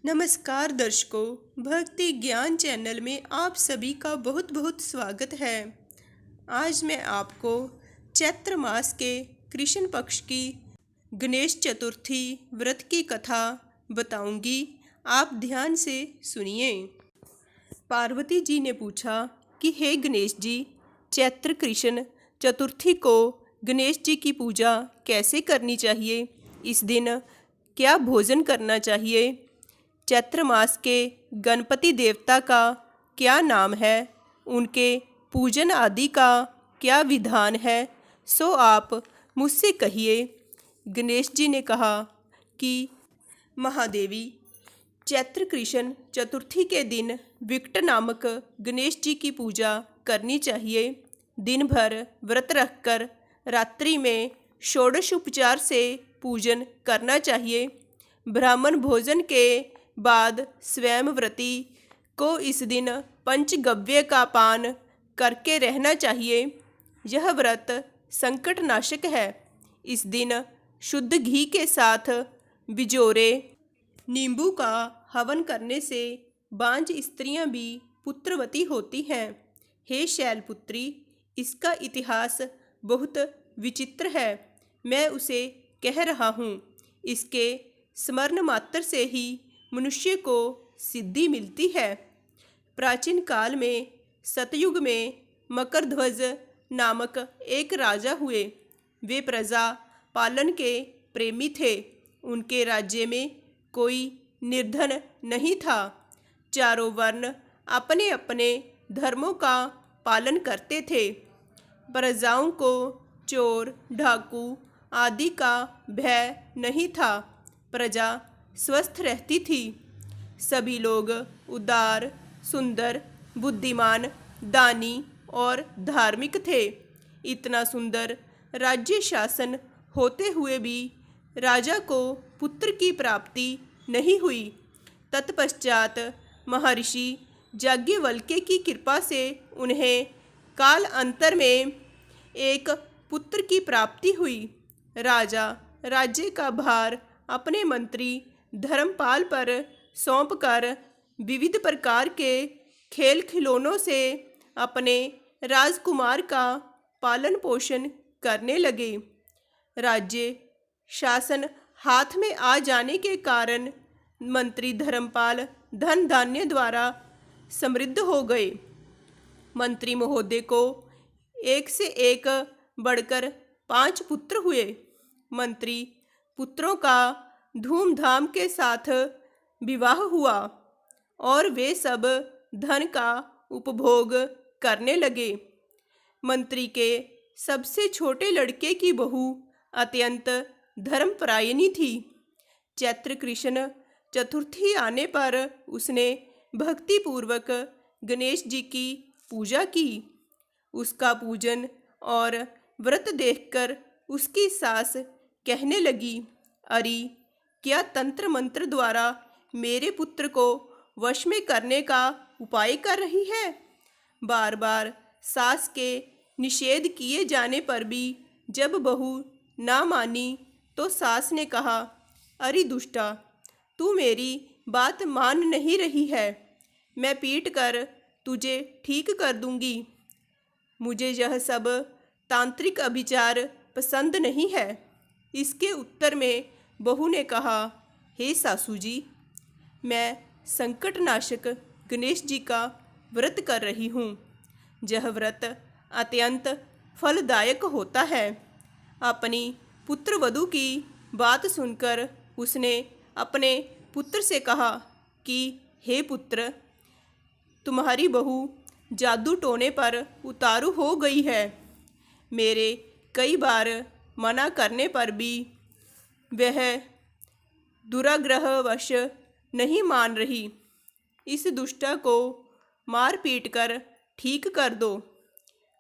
नमस्कार दर्शकों, भक्ति ज्ञान चैनल में आप सभी का बहुत बहुत स्वागत है। आज मैं आपको चैत्र मास के कृष्ण पक्ष की गणेश चतुर्थी व्रत की कथा बताऊंगी। आप ध्यान से सुनिए। पार्वती जी ने पूछा कि हे गणेश जी, चैत्र कृष्ण चतुर्थी को गणेश जी की पूजा कैसे करनी चाहिए? इस दिन क्या भोजन करना चाहिए? चैत्र मास के गणपति देवता का क्या नाम है? उनके पूजन आदि का क्या विधान है? सो आप मुझसे कहिए। गणेश जी ने कहा कि महादेवी, चैत्र कृष्ण चतुर्थी के दिन विकट नामक गणेश जी की पूजा करनी चाहिए। दिन भर व्रत रखकर रात्रि में षोडश उपचार से पूजन करना चाहिए। ब्राह्मण भोजन के बाद स्वयं व्रती को इस दिन पंचगव्य का पान करके रहना चाहिए। यह व्रत संकट नाशक है। इस दिन शुद्ध घी के साथ बिजोरे नींबू का हवन करने से बांझ स्त्रियां भी पुत्रवती होती हैं। हे शैलपुत्री, इसका इतिहास बहुत विचित्र है। मैं उसे कह रहा हूँ। इसके स्मरण मात्र से ही मनुष्य को सिद्धि मिलती है। प्राचीन काल में सतयुग में मकरध्वज नामक एक राजा हुए। वे प्रजा पालन के प्रेमी थे। उनके राज्य में कोई निर्धन नहीं था। चारों वर्ण अपने अपने धर्मों का पालन करते थे। प्रजाओं को चोर डाकू आदि का भय नहीं था। प्रजा स्वस्थ रहती थी। सभी लोग उदार, सुंदर, बुद्धिमान, दानी और धार्मिक थे। इतना सुंदर राज्य शासन होते हुए भी राजा को पुत्र की प्राप्ति नहीं हुई। तत्पश्चात महर्षि याज्ञवल्क्य की कृपा से उन्हें काल अंतर में एक पुत्र की प्राप्ति हुई। राजा राज्य का भार अपने मंत्री धर्मपाल पर सौंपकर विविध प्रकार के खेल खिलौनों से अपने राजकुमार का पालन पोषण करने लगे। राज्य शासन हाथ में आ जाने के कारण मंत्री धर्मपाल धन धान्य द्वारा समृद्ध हो गए। मंत्री महोदय को एक से एक बढ़कर 5 पुत्र हुए। मंत्री पुत्रों का धूमधाम के साथ विवाह हुआ और वे सब धन का उपभोग करने लगे। मंत्री के सबसे छोटे लड़के की बहू अत्यंत धर्मपरायणी थी। चैत्र कृष्ण चतुर्थी आने पर उसने भक्तिपूर्वक गणेश जी की पूजा की। उसका पूजन और व्रत देखकर उसकी सास कहने लगी, अरे, क्या तंत्र मंत्र द्वारा मेरे पुत्र को वश में करने का उपाय कर रही है? बार बार सास के निषेध किए जाने पर भी जब बहू ना मानी तो सास ने कहा, अरे दुष्टा, तू मेरी बात मान नहीं रही है। मैं पीट कर तुझे ठीक कर दूंगी। मुझे यह सब तांत्रिक अभिचार पसंद नहीं है। इसके उत्तर में बहू ने कहा, हे सासू जी, मैं संकटनाशक गणेश जी का व्रत कर रही हूँ। यह व्रत अत्यंत फलदायक होता है। अपनी पुत्रवधू की बात सुनकर उसने अपने पुत्र से कहा कि हे पुत्र, तुम्हारी बहू जादू टोने पर उतारू हो गई है। मेरे कई बार मना करने पर भी वह दुराग्रहवश नहीं मान रही। इस दुष्टा को मार पीट कर ठीक कर दो।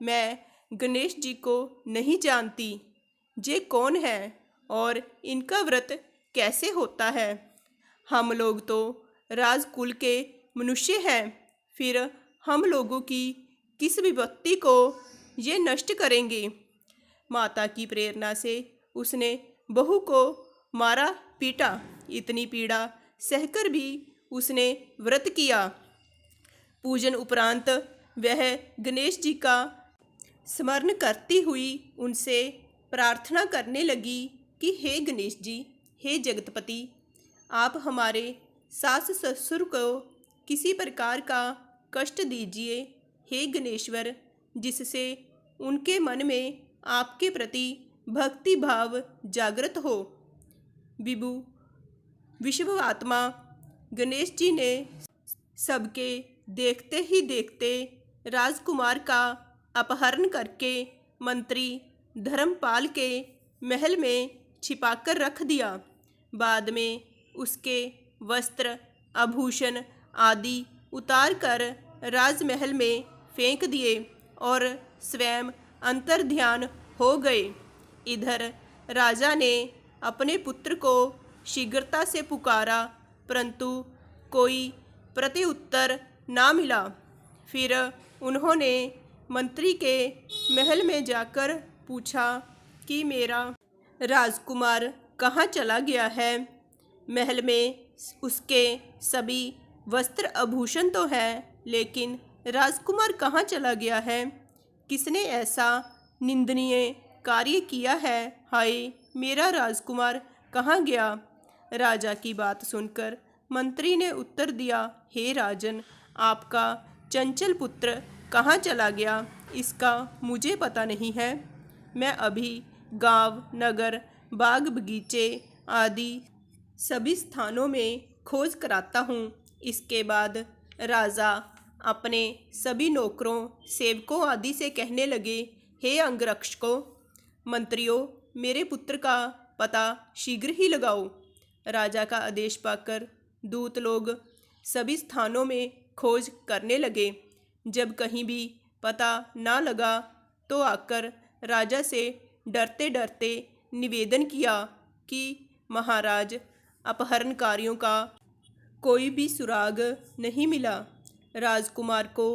मैं गणेश जी को नहीं जानती। ये कौन है और इनका व्रत कैसे होता है? हम लोग तो राजकुल के मनुष्य हैं। फिर हम लोगों की किस विपत्ति को ये नष्ट करेंगे? माता की प्रेरणा से उसने बहू को मारा पीटा। इतनी पीड़ा सहकर भी उसने व्रत किया। पूजन उपरांत वह गणेश जी का स्मरण करती हुई उनसे प्रार्थना करने लगी कि हे गणेश जी, हे जगतपति, आप हमारे सास ससुर को किसी प्रकार का कष्ट दीजिए, हे गणेश्वर, जिससे उनके मन में आपके प्रति भक्ति भाव जागृत हो। विभु विश्वात्मा गणेश जी ने सबके देखते ही देखते राजकुमार का अपहरण करके मंत्री धर्मपाल के महल में छिपाकर रख दिया। बाद में उसके वस्त्र आभूषण आदि उतार कर राजमहल में फेंक दिए और स्वयं अंतर्ध्यान हो गए। इधर राजा ने अपने पुत्र को शीघ्रता से पुकारा, परंतु कोई प्रत्युत्तर ना मिला। फिर उन्होंने मंत्री के महल में जाकर पूछा कि मेरा राजकुमार कहाँ चला गया है। महल में उसके सभी वस्त्र आभूषण तो हैं, लेकिन राजकुमार कहाँ चला गया है? किसने ऐसा निंदनीय कार्य किया है? हाय, मेरा राजकुमार कहाँ गया? राजा की बात सुनकर मंत्री ने उत्तर दिया, हे राजन, आपका चंचल पुत्र कहाँ चला गया इसका मुझे पता नहीं है। मैं अभी गांव, नगर, बाग बगीचे आदि सभी स्थानों में खोज कराता हूँ। इसके बाद राजा अपने सभी नौकरों, सेवकों आदि से कहने लगे, हे अंगरक्षकों, मंत्रियों, मेरे पुत्र का पता शीघ्र ही लगाओ। राजा का आदेश पाकर दूत लोग सभी स्थानों में खोज करने लगे। जब कहीं भी पता ना लगा तो आकर राजा से डरते डरते निवेदन किया कि महाराज, अपहरणकारियों का कोई भी सुराग नहीं मिला। राजकुमार को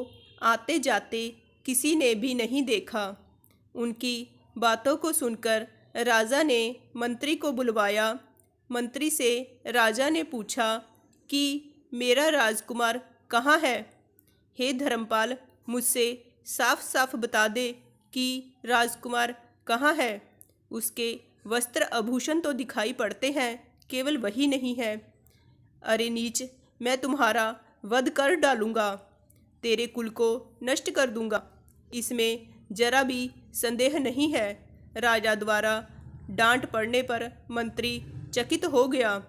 आते जाते किसी ने भी नहीं देखा। उनकी बातों को सुनकर राजा ने मंत्री को बुलवाया। मंत्री से राजा ने पूछा कि मेरा राजकुमार कहाँ है? हे धर्मपाल, मुझसे साफ साफ बता दे कि राजकुमार कहाँ है। उसके वस्त्र आभूषण तो दिखाई पड़ते हैं, केवल वही नहीं है। अरे नीच, मैं तुम्हारा वध कर डालूंगा, तेरे कुल को नष्ट कर दूंगा, इसमें जरा भी संदेह नहीं है। राजा द्वारा डांट पड़ने पर मंत्री चकित हो गया।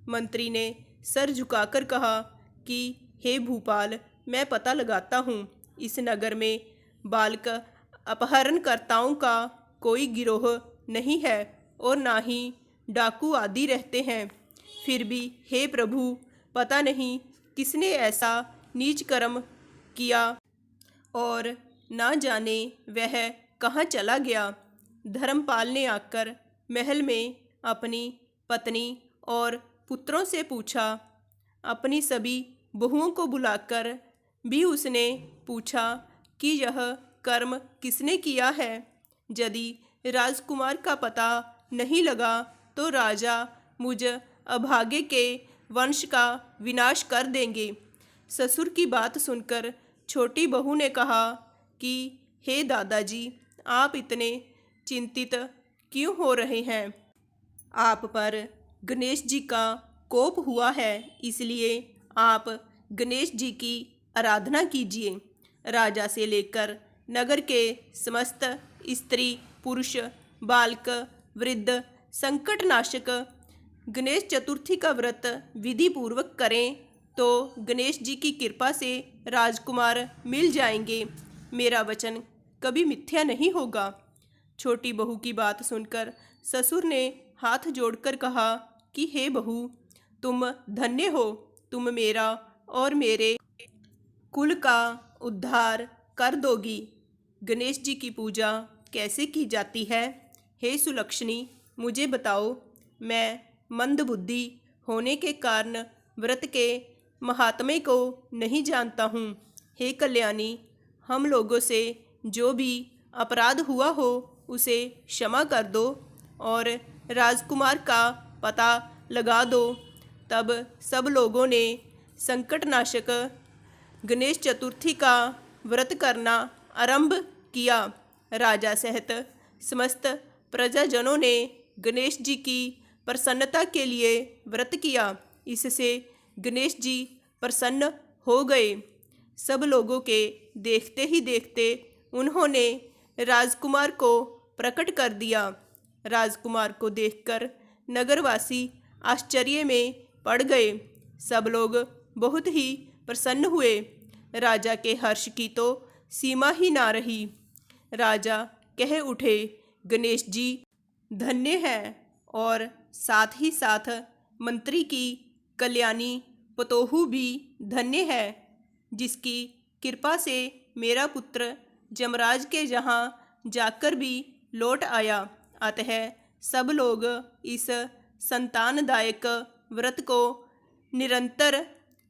मंत्री ने सर झुकाकर कहा कि हे भूपाल, मैं पता लगाता हूँ, इस नगर में बालक अपहरणकर्ताओं का कोई गिरोह नहीं है और ना ही डाकू आदि रहते हैं। फिर भी हे प्रभु, पता नहीं किसने ऐसा नीच कर्म किया और ना जाने वह कहाँ चला गया। धर्मपाल ने आकर महल में अपनी पत्नी और पुत्रों से पूछा। अपनी सभी बहुओं को बुलाकर भी उसने पूछा कि यह कर्म किसने किया है। यदि राजकुमार का पता नहीं लगा तो राजा मुझ अभागे के वंश का विनाश कर देंगे। ससुर की बात सुनकर छोटी बहू ने कहा कि हे दादाजी, आप इतने चिंतित क्यों हो रहे हैं? आप पर गणेश जी का कोप हुआ है, इसलिए आप गणेश जी की आराधना कीजिए। राजा से लेकर नगर के समस्त स्त्री पुरुष, बालक, वृद्ध संकटनाशक गणेश चतुर्थी का व्रत विधि पूर्वक करें तो गणेश जी की कृपा से राजकुमार मिल जाएंगे। मेरा वचन कभी मिथ्या नहीं होगा। छोटी बहू की बात सुनकर ससुर ने हाथ जोड़कर कहा कि हे बहू, तुम धन्य हो, तुम मेरा और मेरे कुल का उद्धार कर दोगी। गणेश जी की पूजा कैसे की जाती है? हे सुलक्षणी, मुझे बताओ। मैं मंदबुद्धि होने के कारण व्रत के महात्म्य को नहीं जानता हूँ। हे कल्याणी, हम लोगों से जो भी अपराध हुआ हो उसे क्षमा कर दो और राजकुमार का पता लगा दो, तब सब लोगों ने संकटनाशक गणेश चतुर्थी का व्रत करना आरंभ किया। राजा सहित समस्त प्रजाजनों ने गणेश जी की प्रसन्नता के लिए व्रत किया। इससे गणेश जी प्रसन्न हो गए। सब लोगों के देखते ही देखते उन्होंने राजकुमार को प्रकट कर दिया। राजकुमार को देखकर नगरवासी आश्चर्य में पड़ गए। सब लोग बहुत ही प्रसन्न हुए। राजा के हर्ष की तो सीमा ही ना रही। राजा कह उठे, गणेश जी धन्य हैं, और साथ ही साथ मंत्री की कल्याणी पतोहू भी धन्य है, जिसकी कृपा से मेरा पुत्र जमराज के यहाँ जाकर भी लौट आया। अतः सब लोग इस संतानदायक व्रत को निरंतर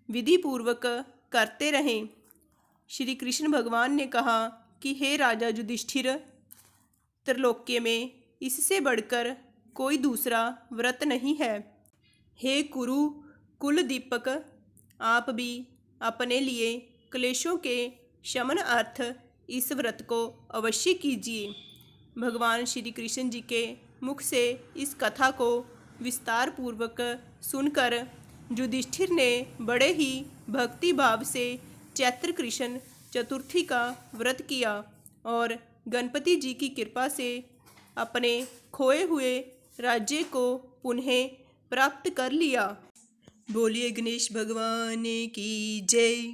विधिपूर्वक करते रहें। श्री कृष्ण भगवान ने कहा कि हे राजा युधिष्ठिर, त्रिलोक्य में इससे बढ़कर कोई दूसरा व्रत नहीं है। हे कुरु कुल दीपक, आप भी अपने लिए क्लेशों के शमन अर्थ इस व्रत को अवश्य कीजिए। भगवान श्री कृष्ण जी के मुख से इस कथा को विस्तार पूर्वक सुनकर युधिष्ठिर ने बड़े ही भक्ति भाव से चैत्र कृष्ण चतुर्थी का व्रत किया और गणपति जी की कृपा से अपने खोए हुए राज्य को पुनः प्राप्त कर लिया। बोलिए गणेश भगवान की जय।